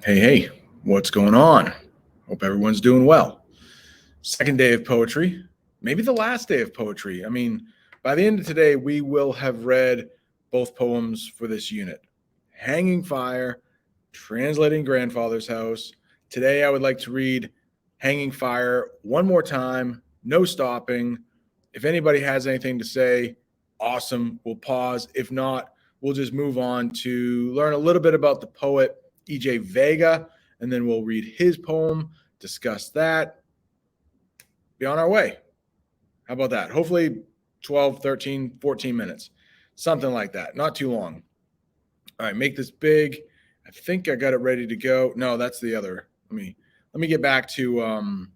Hey, what's going on? Hope everyone's doing well. Second day of poetry, maybe the last day of poetry. I mean, by the end of today, we will have read both poems for this unit Hanging Fire, Translating Grandfather's House. Today, I would like to read Hanging Fire one more time, no stopping. If anybody has anything to say, awesome. We'll pause. If not, we'll just move on to learn a little bit about the poet EJ Vega, and then we'll read his poem, discuss that, be on our way. How about that? Hopefully 12, 13, 14 minutes, something like that. Not too long. All right, make this big. I think I got it ready to go. No, that's the other. Let me get back to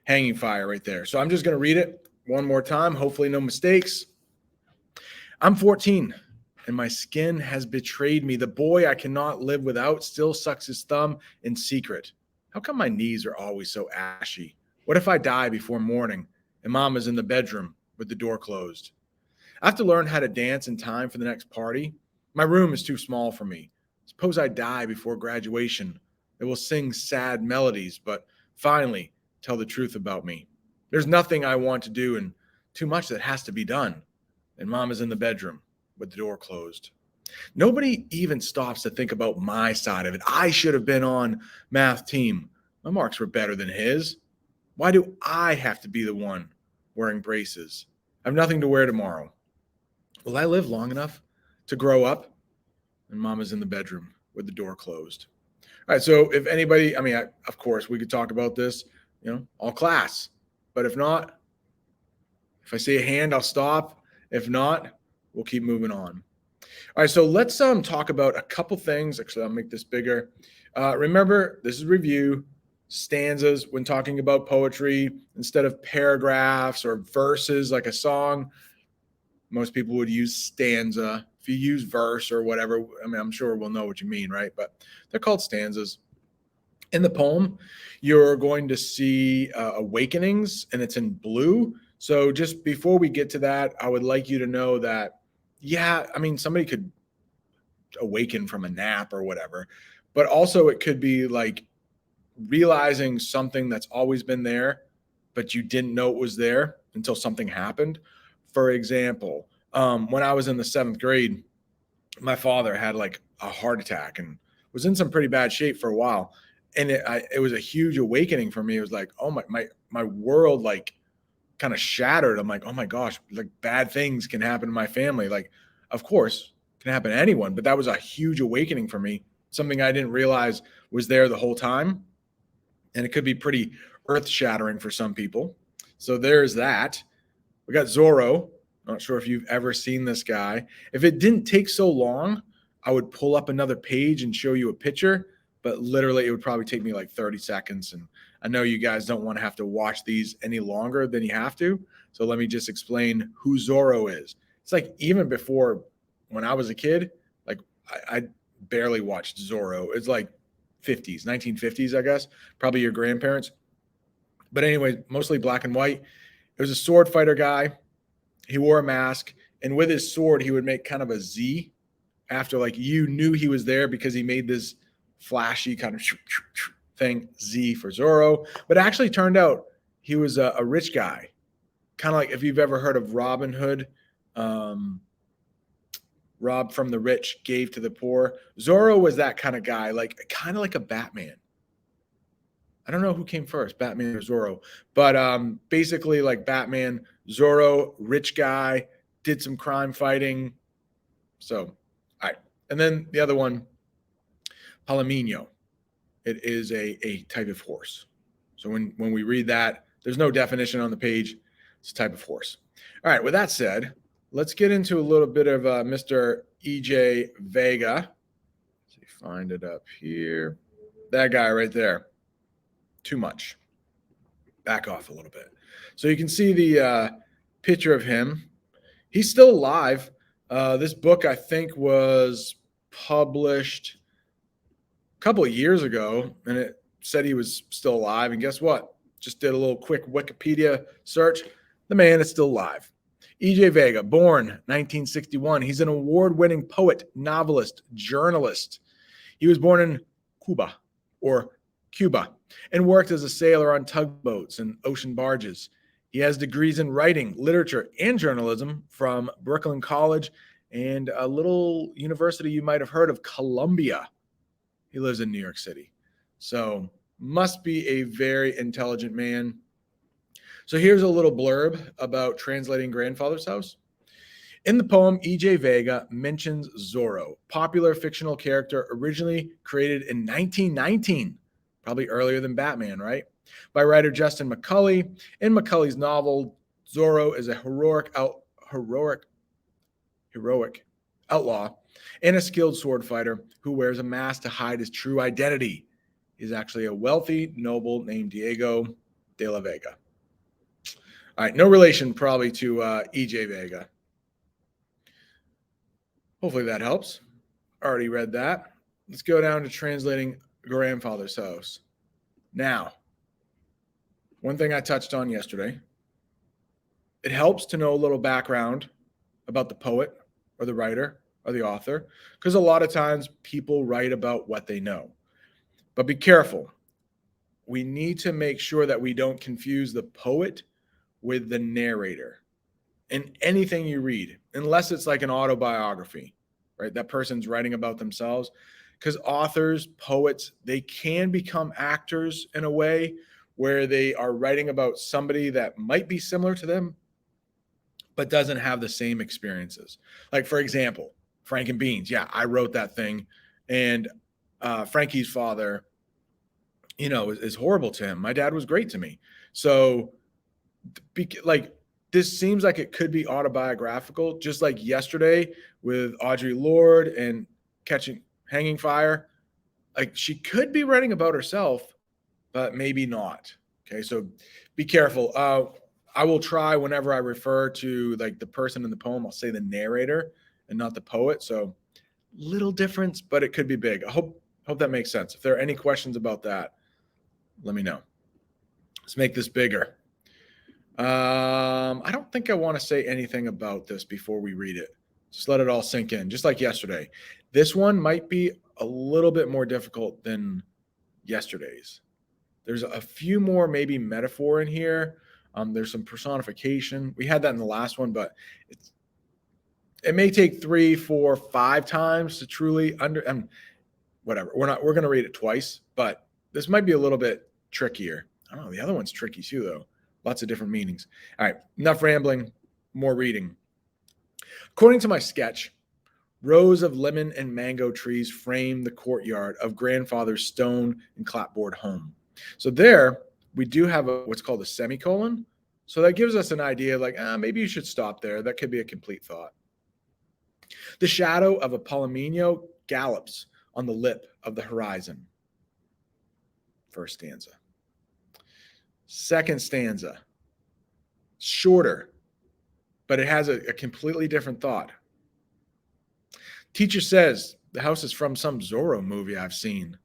Hanging Fire right there. So I'm just going to read it one more time. Hopefully no mistakes. I'm 14 and my skin has betrayed me. The boy I cannot live without still sucks his thumb in secret. How come my knees are always so ashy? What if I die before morning and Mama's in the bedroom with the door closed? I have to learn how to dance in time for the next party. My room is too small for me. Suppose I die before graduation. They will sing sad melodies, but finally tell the truth about me. There's nothing I want to do and too much that has to be done. And Mama's in the bedroom with the door closed. Nobody even stops to think about my side of it. I should have been on math team. My marks were better than his. Why do I have to be the one wearing braces? I have nothing to wear tomorrow. Will I live long enough to grow up? And Mama's in the bedroom with the door closed. All right, so if anybody, of course, we could talk about this, all class. But if not, if I see a hand, I'll stop. If not, we'll keep moving on. All right, so let's talk about a couple things. Actually, I'll make this bigger. Remember, this is review. Stanzas when talking about poetry instead of paragraphs or verses like a song. Most people would use stanza. If you use verse or whatever, I'm sure we'll know what you mean, right? But they're called stanzas. In the poem, you're going to see awakenings, and it's in blue. So just before we get to that, I would like you to know that, somebody could awaken from a nap or whatever, but also it could be like realizing something that's always been there, but you didn't know it was there until something happened. For example, when I was in the 7th grade, my father had like a heart attack and was in some pretty bad shape for a while. And it was a huge awakening for me. It was like, oh, my world like kind of shattered. I'm like, oh my gosh, like bad things can happen to my family. Like, of course, it can happen to anyone, but that was a huge awakening for me. Something I didn't realize was there the whole time. And it could be pretty earth shattering for some people. So there's that. We got Zorro. Not sure if you've ever seen this guy. If it didn't take so long, I would pull up another page and show you a picture, but literally it would probably take me like 30 seconds. And I know you guys don't want to have to watch these any longer than you have to. So let me just explain who Zorro is. It's like even before when I was a kid, like I barely watched Zorro. It's like 50s, 1950s, I guess, probably your grandparents. But anyway, mostly black and white. It was a sword fighter guy. He wore a mask, and with his sword, he would make kind of a Z after like you knew he was there because he made this flashy kind of thing, Z for Zorro. But it actually turned out he was a rich guy, kind of like if you've ever heard of Robin Hood. Robbed from the rich, gave to the poor. Zorro was that kind of guy, kind of like a Batman. I don't know who came first, Batman or Zorro, but basically like Batman, Zorro, rich guy, did some crime fighting. So, all right. And then the other one, Palomino. It is a type of horse. So when we read that, there's no definition on the page. It's a type of horse. All right. With that said, let's get into a little bit of Mr. EJ Vega. Let's see, find it up here. That guy right there. Too much. Back off a little bit. So you can see the picture of him. He's still alive. This book, I think, was published a couple of years ago, and it said he was still alive. And guess what? Just did a little quick Wikipedia search. The man is still alive. EJ Vega, born 1961. He's an award-winning poet, novelist, journalist. He was born in Cuba and worked as a sailor on tugboats and ocean barges. He has degrees in writing, literature, and journalism from Brooklyn College and a little university you might have heard of, Columbia. He lives in New York City. So must be a very intelligent man. So here's a little blurb about translating Grandfather's House. In the poem, EJ Vega mentions Zorro, popular fictional character originally created in 1919, probably earlier than Batman, right? By writer Justin McCulley. In McCulley's novel, Zorro is a heroic outlaw and a skilled sword fighter who wears a mask to hide his true identity. He's actually a wealthy noble named Diego de la Vega. All right, no relation probably to EJ Vega. Hopefully that helps. Already read that. Let's go down to translating Grandfather's House. Now, one thing I touched on yesterday, it helps to know a little background about the poet or the writer or the author, because a lot of times people write about what they know. But be careful. We need to make sure that we don't confuse the poet with the narrator in anything you read, unless it's like an autobiography, right? That person's writing about themselves. Because authors, poets, they can become actors in a way where they are writing about somebody that might be similar to them, but doesn't have the same experiences. Like, for example, Frank and Beans. Yeah, I wrote that thing. And Frankie's father, is horrible to him. My dad was great to me. So, this seems like it could be autobiographical, just like yesterday with Audre Lorde and Hanging Fire. Like, she could be writing about herself, but maybe not. Okay, so be careful. I will try whenever I refer to like the person in the poem, I'll say the narrator and not the poet. So little difference, but it could be big. I hope that makes sense. If there are any questions about that, let me know. Let's make this bigger. I don't think I want to say anything about this before we read it. Just let it all sink in, just like yesterday. This one might be a little bit more difficult than yesterday's. There's a few more maybe metaphor in here. There's some personification. We had that in the last one, but it may take 3, 4, 5 times to truly whatever. We're going to read it twice, but this might be a little bit trickier. I don't know. The other one's tricky too, though. Lots of different meanings. All right, enough rambling, more reading. According to my sketch, rows of lemon and mango trees frame the courtyard of grandfather's stone and clapboard home. So there, we do have what's called a semicolon. So that gives us an idea like, maybe you should stop there. That could be a complete thought. The shadow of a palomino gallops on the lip of the horizon. First stanza. Second stanza. Shorter, but it has a completely different thought. Teacher says the house is from some Zorro movie I've seen.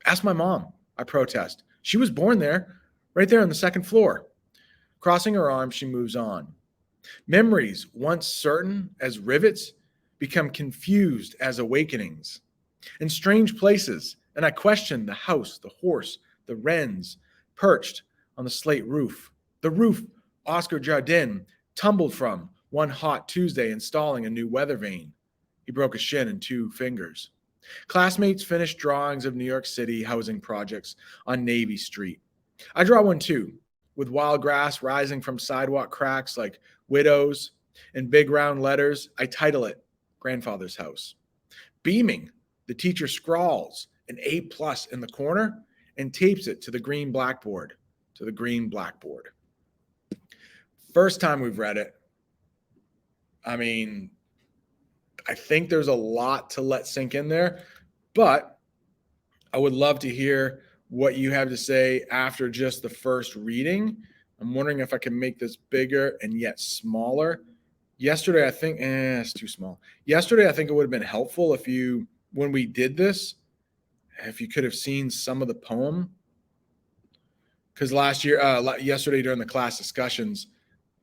Ask my mom, I protest. She was born there, right there on the second floor. Crossing her arms, she moves on. Memories, once certain as rivets, become confused as awakenings. In strange places, and I question the house, the horse, the wrens, perched on the slate roof. The roof Oscar Jardin tumbled from one hot Tuesday installing a new weather vane. He broke a shin and 2 fingers. Classmates finished drawings of New York City housing projects on Navy Street. I draw one too, with wild grass rising from sidewalk cracks like widows. In big round letters, I title it Grandfather's House. Beaming, the teacher scrawls an A+ in the corner and tapes it to the green blackboard. First time we've read it, I think there's a lot to let sink in there, but I would love to hear what you have to say after just the first reading. I'm wondering if I can make this bigger and yet smaller. Yesterday, I think, it's too small. Yesterday, I think it would have been helpful when we did this, if you could have seen some of the poem. Because yesterday during the class discussions,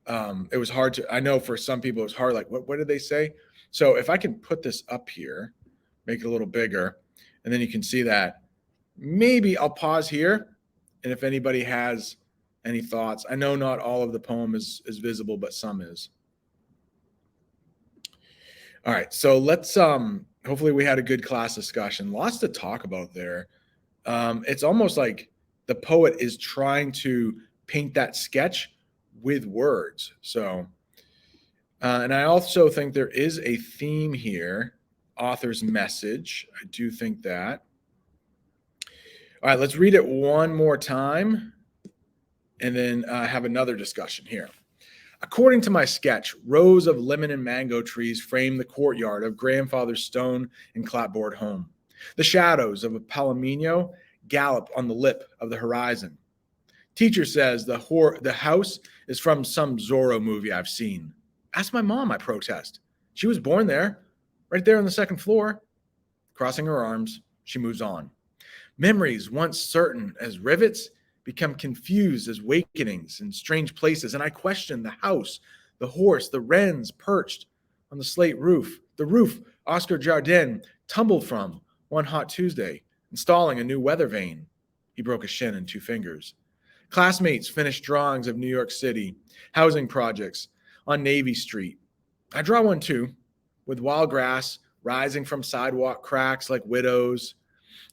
it was hard to, I know for some people it was hard, like, what did they say? So if I can put this up here, make it a little bigger, And then you can see that. Maybe I'll pause here. And if anybody has any thoughts, I know not all of the poem is visible, but some is. All right. So let's, hopefully we had a good class discussion. Lots to talk about there. It's almost like the poet is trying to paint that sketch with words. So, and I also think there is a theme here, author's message. I do think that. All right, let's read it one more time and then have another discussion here. According to my sketch, rows of lemon and mango trees frame the courtyard of grandfather's stone and clapboard home. The shadows of a palomino gallop on the lip of the horizon. Teacher says the house is from some Zorro movie I've seen. Ask my mom, I protest. She was born there, right there on the second floor. Crossing her arms, she moves on. Memories, once certain as rivets, become confused as wakenings in strange places, and I question the house, the horse, the wrens perched on the slate roof, the roof Oscar Jardin tumbled from one hot Tuesday, installing a new weather vane. He broke a shin and 2 fingers. Classmates finished drawings of New York City, housing projects on Navy Street. I draw one too, with wild grass rising from sidewalk cracks like widows.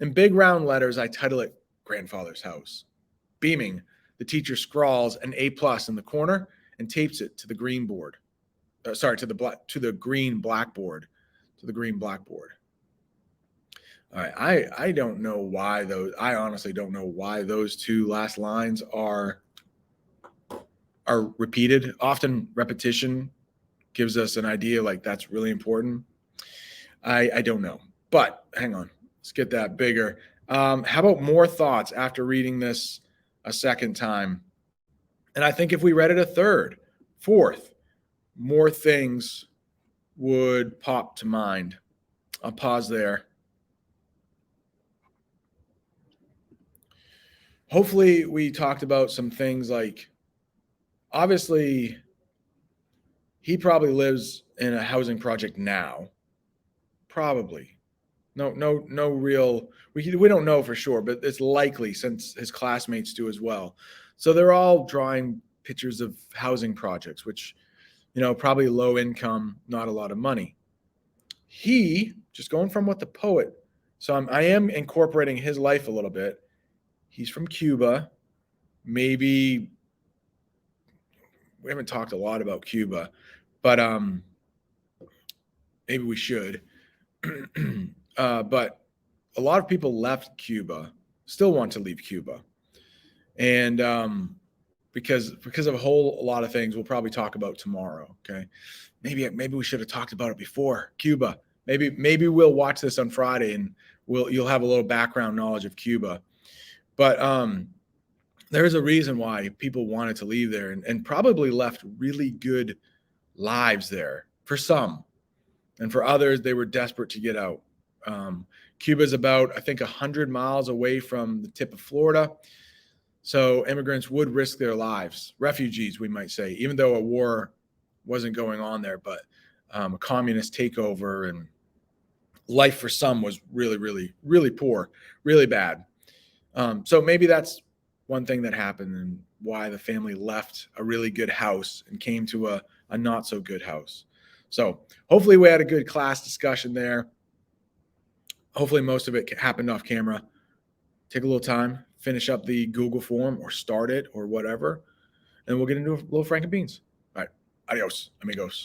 In big round letters, I title it Grandfather's House. Beaming, the teacher scrawls an A+ in the corner and tapes it to the green board. To the green blackboard. All right, I don't know why those. I honestly don't know why those 2 last lines are repeated. Often repetition gives us an idea like that's really important. I don't know, but hang on, let's get that bigger. How about more thoughts after reading this a second time? And I think if we read it a third, fourth, more things would pop to mind. I'll pause there. Hopefully we talked about some things like, obviously, he probably lives in a housing project now. Probably. No real, we don't know for sure, but it's likely since his classmates do as well. So they're all drawing pictures of housing projects, which, probably low income, not a lot of money. He, just going from what the poet, so I am incorporating his life a little bit. He's from Cuba. Maybe we haven't talked a lot about Cuba, but maybe we should. But a lot of people left Cuba, still want to leave Cuba, and because of a lot of things we'll probably talk about tomorrow. Okay, maybe we should have talked about it before Cuba. Maybe we'll watch this on Friday and you'll have a little background knowledge of Cuba. But there's a reason why people wanted to leave there and probably left really good lives there for some. And for others, they were desperate to get out. Cuba is about, I think, 100 miles away from the tip of Florida. So immigrants would risk their lives, refugees, we might say, even though a war wasn't going on there, but a communist takeover, and life for some was really, really, really poor, really bad. So maybe that's one thing that happened and why the family left a really good house and came to a not so good house. So hopefully we had a good class discussion there. Hopefully most of it happened off camera. Take a little time, finish up the Google form or start it or whatever, and we'll get into a little Frank and Beans. All right. Adios, amigos.